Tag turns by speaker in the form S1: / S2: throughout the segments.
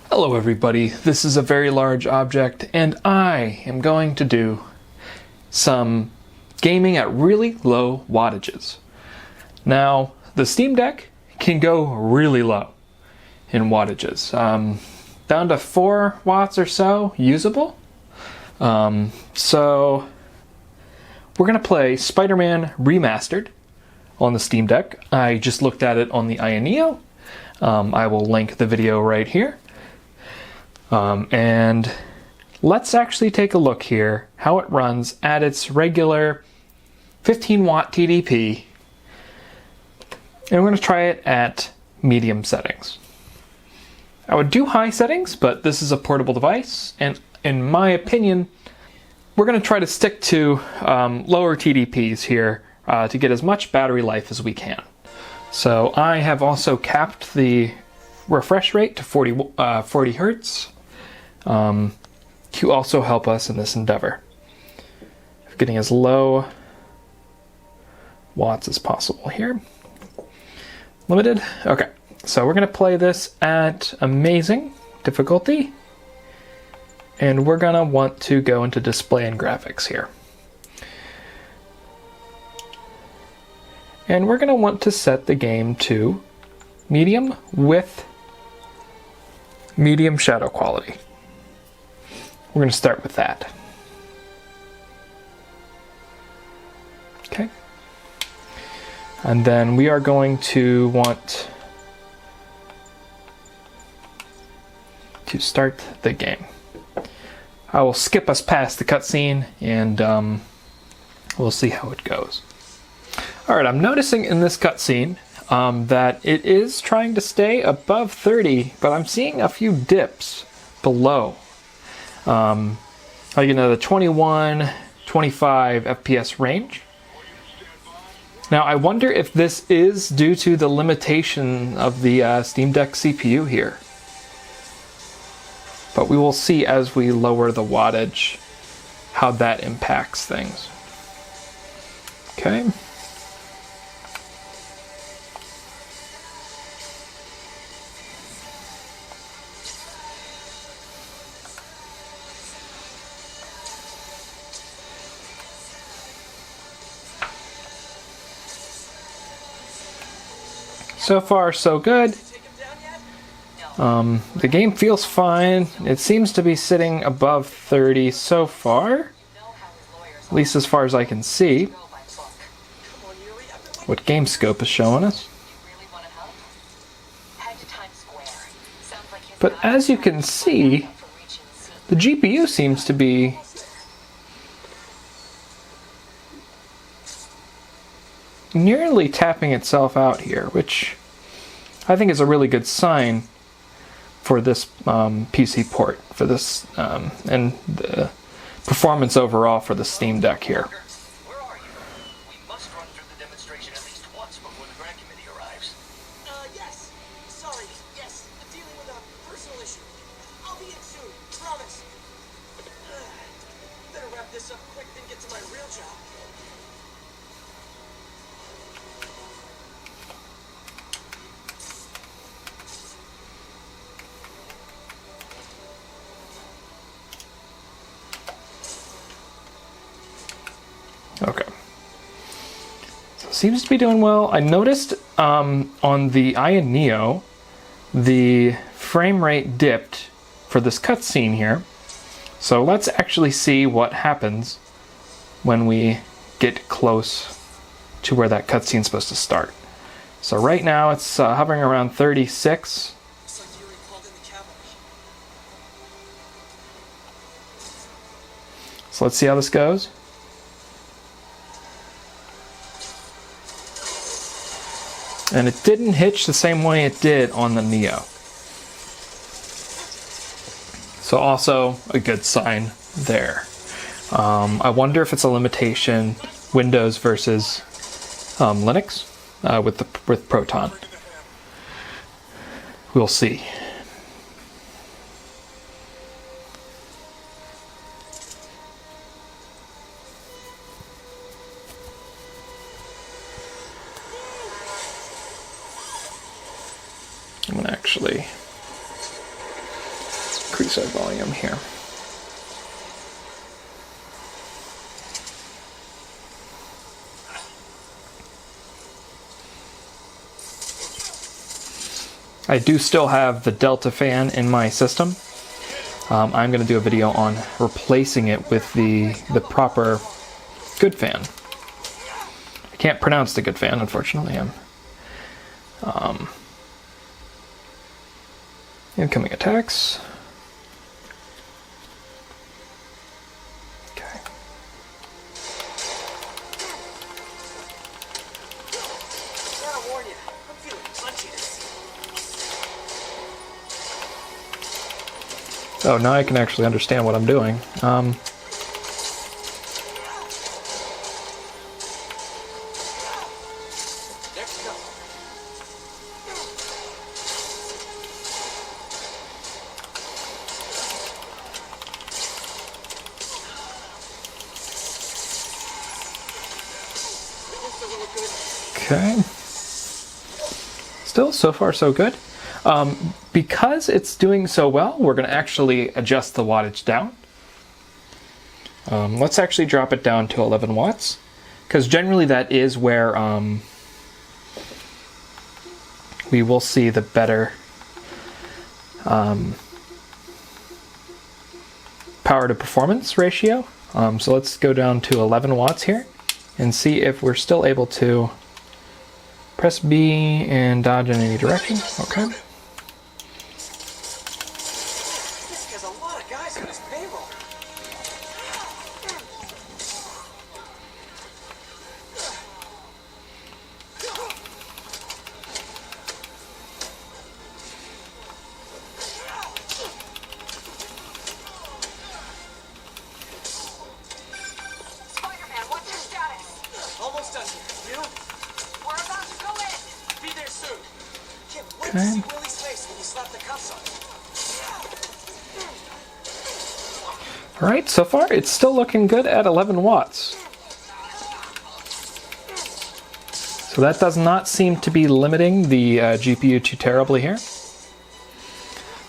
S1: Hello everybody, this is a very large object and I am going to do some gaming at really low wattages. Now, the Steam Deck can go really low in wattages, down to 4 watts or so, usable. So we're going to play Spider-Man Remastered on the Steam Deck. I just looked at it on the Neo. I will link the video right here. And let's actually take a look here how it runs at its regular 15 watt TDP. And we're going to try it at medium settings. I would do high settings, but this is a portable device, and in my opinion, we're going to try to stick to lower TDPs here to get as much battery life as we can. So I have also capped the refresh rate to 40 hertz. To also help us in this endeavor, getting as low watts as possible here. Limited. Okay, so we're going to play this at amazing difficulty, and we're going to want to go into display and graphics here. And we're going to want to set the game to medium with medium shadow quality. We're going to start with that. Okay. And then we are going to want to start the game. I will skip us past the cutscene and we'll see how it goes. Alright, I'm noticing in this cutscene that it is trying to stay above 30, but I'm seeing a few dips below. The 21, 25 FPS range. Now I wonder if this is due to the limitation of the Steam Deck CPU here. But we will see as we lower the wattage how that impacts things. Okay. So far, so good. The game feels fine. It seems to be sitting above 30 so far, at least as far as I can see. What GameScope is showing us. But as you can see, the GPU seems to be nearly tapping itself out here, which I think is a really good sign for this PC port, for this and the performance overall for the Steam Deck here.
S2: Where are you? We must run through the demonstration at least once before the grant committee arrives.
S3: Yes. Sorry. Yes. I'm dealing with a personal issue. I'll be in soon. Promise. Better wrap this up quick and get to my real job.
S1: Okay. So it seems to be doing well. I noticed on the Neo, the frame rate dipped for this cutscene here. So let's actually see what happens when we get close to where that cutscene is supposed to start. So right now it's hovering around 36.
S3: It's like you recalled in the cavalry.
S1: So let's see how this goes. And it didn't hitch the same way it did on the Neo. So also a good sign there. I wonder if it's a limitation, Windows versus Linux with Proton. We'll see. I'm gonna actually increase our volume here. I do still have the Delta fan in my system. I'm going to do a video on replacing it with the proper good fan. I can't pronounce the good fan, unfortunately. Incoming attacks. Okay.
S3: Gotta warn you, I'm feeling punchy this season.
S1: Oh, now I can actually understand what I'm doing.
S3: Next go. Just a little good.
S1: Okay. Still, so far, so good. Because it's doing so well, we're going to actually adjust the wattage down. Let's actually drop it down to 11 watts, because generally that is where we will see the better power to performance ratio. So let's go down to 11 watts here and see if we're still able to press B and dodge in any direction. Okay.
S3: This has a lot of guys on his payroll.
S4: Spider-Man, what's your status?
S3: Almost done here. You?
S4: We're about to go in.
S3: Be there soon. Can't wait
S1: Okay.
S3: to see Willie's face when you slap the cuffs on.
S1: All right, so far it's still looking good at 11 watts. So that does not seem to be limiting the GPU too terribly here.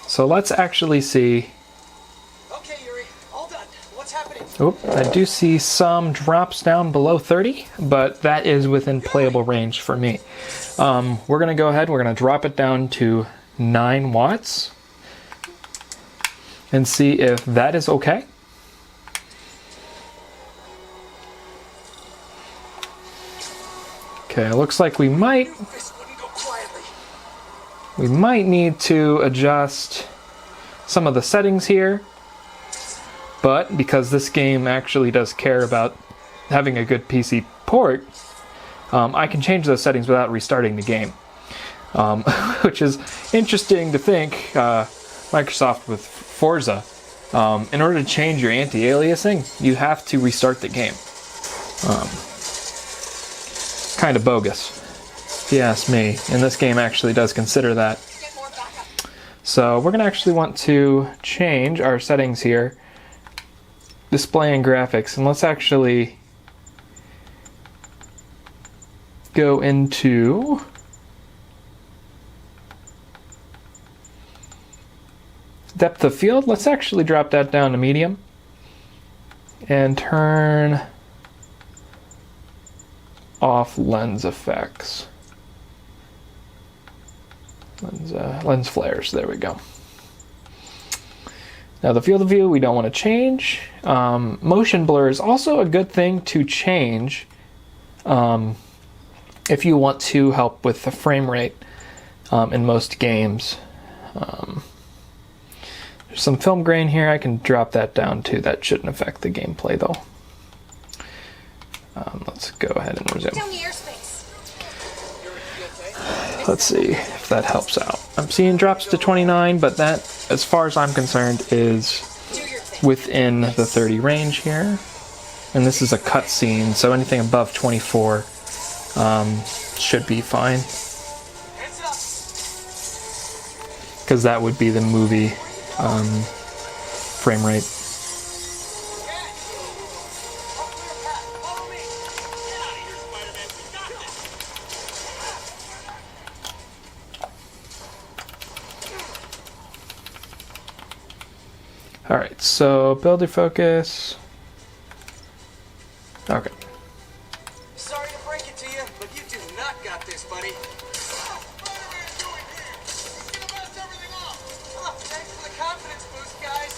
S1: So let's actually see.
S3: Okay, Yuri, all done. What's happening?
S1: Oh, I do see some drops down below 30, but that is within playable range for me. We're going to go ahead, we're going to drop it down to 9 watts and see if that is okay. Okay, looks like we might
S3: This wouldn't go quietly.
S1: need to adjust some of the settings here, but because this game actually does care about having a good PC port, I can change those settings without restarting the game, which is interesting to think. Microsoft with Forza, in order to change your anti-aliasing, you have to restart the game. Kind of bogus, if you ask me, and this game actually does consider that.
S4: Get more backup.
S1: So we're going to actually want to change our settings here, display and graphics, and let's actually go into depth of field. Let's actually drop that down to medium and turn off lens effects. Lens flares, there we go. Now the field of view we don't want to change. Motion blur is also a good thing to change if you want to help with the frame rate in most games. There's some film grain here, I can drop that down too. That shouldn't affect the gameplay though. Let's go ahead and resume.
S4: Down the airspace.
S1: Let's see if that helps out. I'm seeing drops to 29, but that, as far as I'm concerned, is
S4: Do your thing.
S1: within the 30 range here. And this is a cutscene, so anything above 24 should be fine,
S3: Hands up.
S1: because that would be the movie frame rate. Alright, so build your focus. Okay.
S3: Sorry to break it to you, but you do not got this, buddy. Spider-Man doing here? He's gonna mess everything up. Oh, thanks for the confidence boost, guys.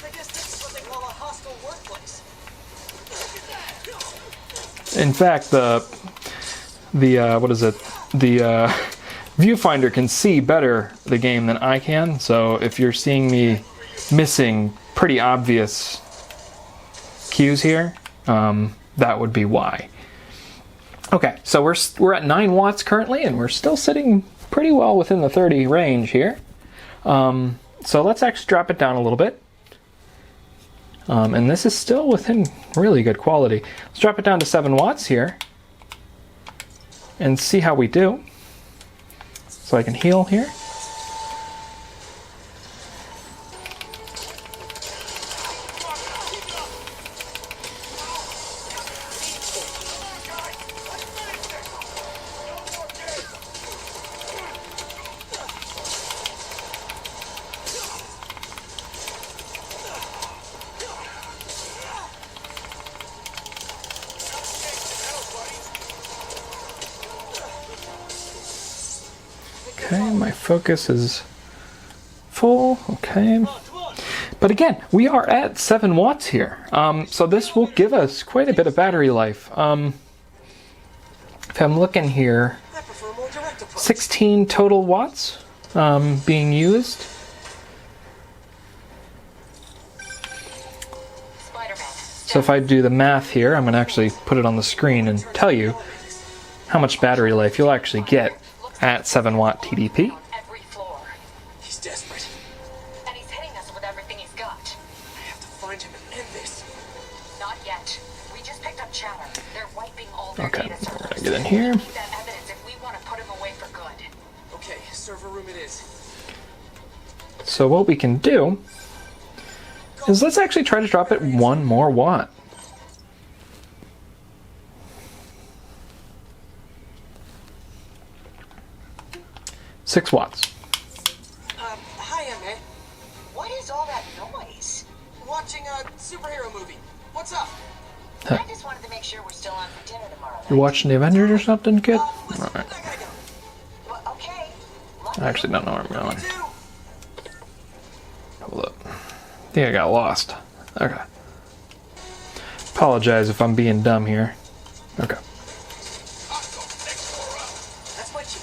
S3: I guess this is what they call a hostile workplace.
S1: In fact, the what is it? The viewfinder can see better the game than I can. So if you're seeing me missing pretty obvious cues here, that would be why. Okay, so we're at 9 watts currently, and we're still sitting pretty well within the 30 range here. So let's actually drop it down a little bit. And this is still within really good quality. Let's drop it down to 7 watts here and see how we do. So I can heal here. Okay, my focus is full. Okay. But again, we are at 7 watts here. So this will give us quite a bit of battery life. If I'm looking here,
S3: I prefer more direct approach.
S1: 16 total watts being used.
S4: Spider-Man.
S1: So if I do the math here, I'm going to actually put it on the screen and tell you how much battery life you'll actually get at 7 watt TDP.
S4: On every floor.
S3: He's desperate.
S4: And he's hitting us with everything he's got.
S3: I have to find him and end this.
S4: Not yet. We just picked up chatter. They're wiping all their
S1: Okay,
S4: data
S1: we're
S4: servers.
S1: gonna get in here.
S4: We need that evidence if we want to put him away for good.
S3: Okay, server room it is.
S1: So what we can do is let's actually try to drop it 1 more watt. Six watts.
S3: Hi, Emma.
S4: What is all that noise?
S3: Watching a superhero movie. What's up?
S4: I just wanted to make sure we're still on for dinner tomorrow night.
S1: You're watching the Avengers or something, kid?
S3: Listen,
S1: Alright.
S3: I gotta go.
S4: Well, okay.
S1: I actually don't know where I'm going.
S3: Two.
S1: Hold up. I think I got lost. Okay. Apologize if I'm being dumb here. Okay.
S3: That's my cue.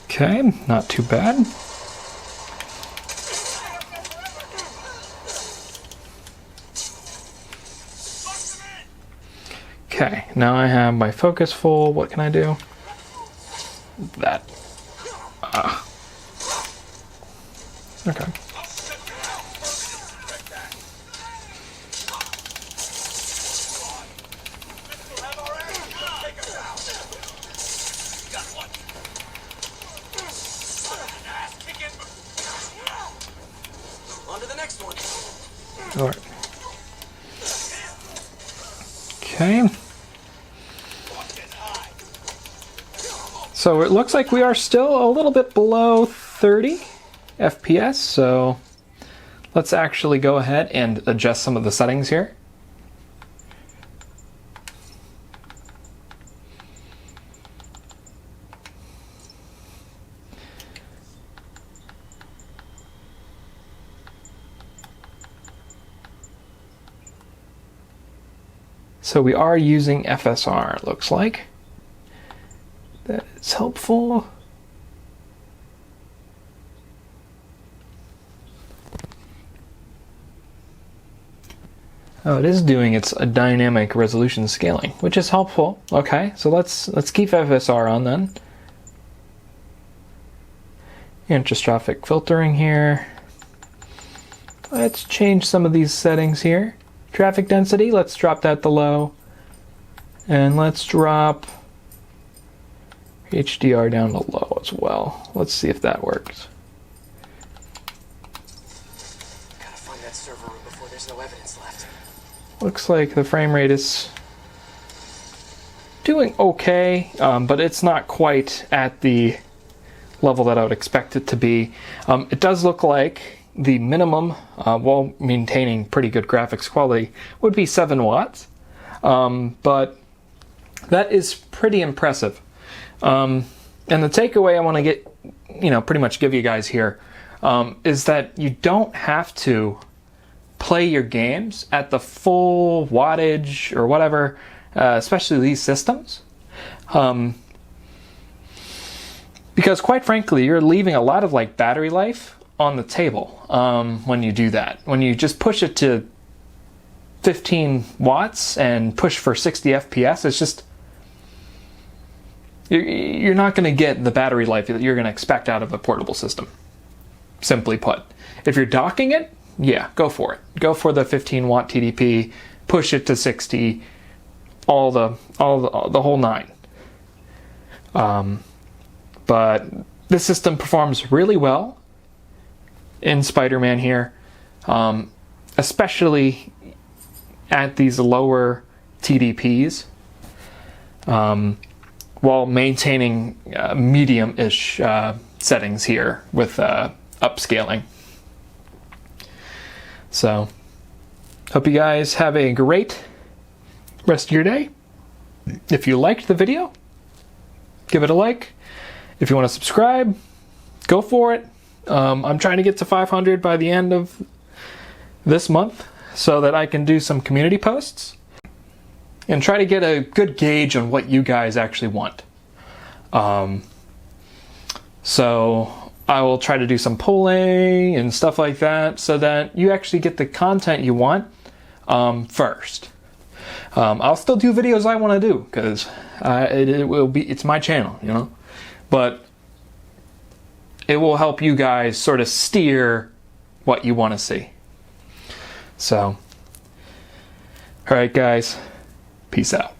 S1: Okay, not too bad. Okay, now I have my focus full. What can I do? That. Okay.
S3: On to the next one.
S1: All right. Okay. So it looks like we are still a little bit below 30 FPS, so let's actually go ahead and adjust some of the settings here. So we are using FSR, it looks like. That is helpful. Oh, it is doing its dynamic resolution scaling, which is helpful. Okay, so let's keep FSR on then. Antistrophic filtering here. let's change some of these settings here. Traffic density, let's drop that to low. And let's drop HDR down to low as well. Let's see if that works.
S3: Gotta find that server room before there's no evidence left.
S1: Looks like the frame rate is doing okay, but it's not quite at the level that I would expect it to be. It does look like the minimum, while maintaining pretty good graphics quality, would be 7 watts. But that is pretty impressive. And the takeaway I want to get, pretty much give you guys here, is that you don't have to play your games at the full wattage or whatever, especially these systems. Because quite frankly, you're leaving a lot of battery life on the table when you do that. When you just push it to 15 watts and push for 60 FPS, it's just, you're not going to get the battery life that you're going to expect out of a portable system. Simply put. If you're docking it, yeah, go for it. Go for the 15 watt TDP, push it to 60, all the whole nine. But this system performs really well in Spider-Man here, especially at these lower TDPs, while maintaining medium-ish settings here with upscaling. So, hope you guys have a great rest of your day. If you liked the video, give it a like. If you want to subscribe, go for it. I'm trying to get to 500 by the end of this month so that I can do some community posts and try to get a good gauge on what you guys actually want. So I will try to do some polling and stuff like that so that you actually get the content you want first. I'll still do videos I want to do because it's my channel, but it will help you guys sort of steer what you want to see. So, all right, guys, peace out.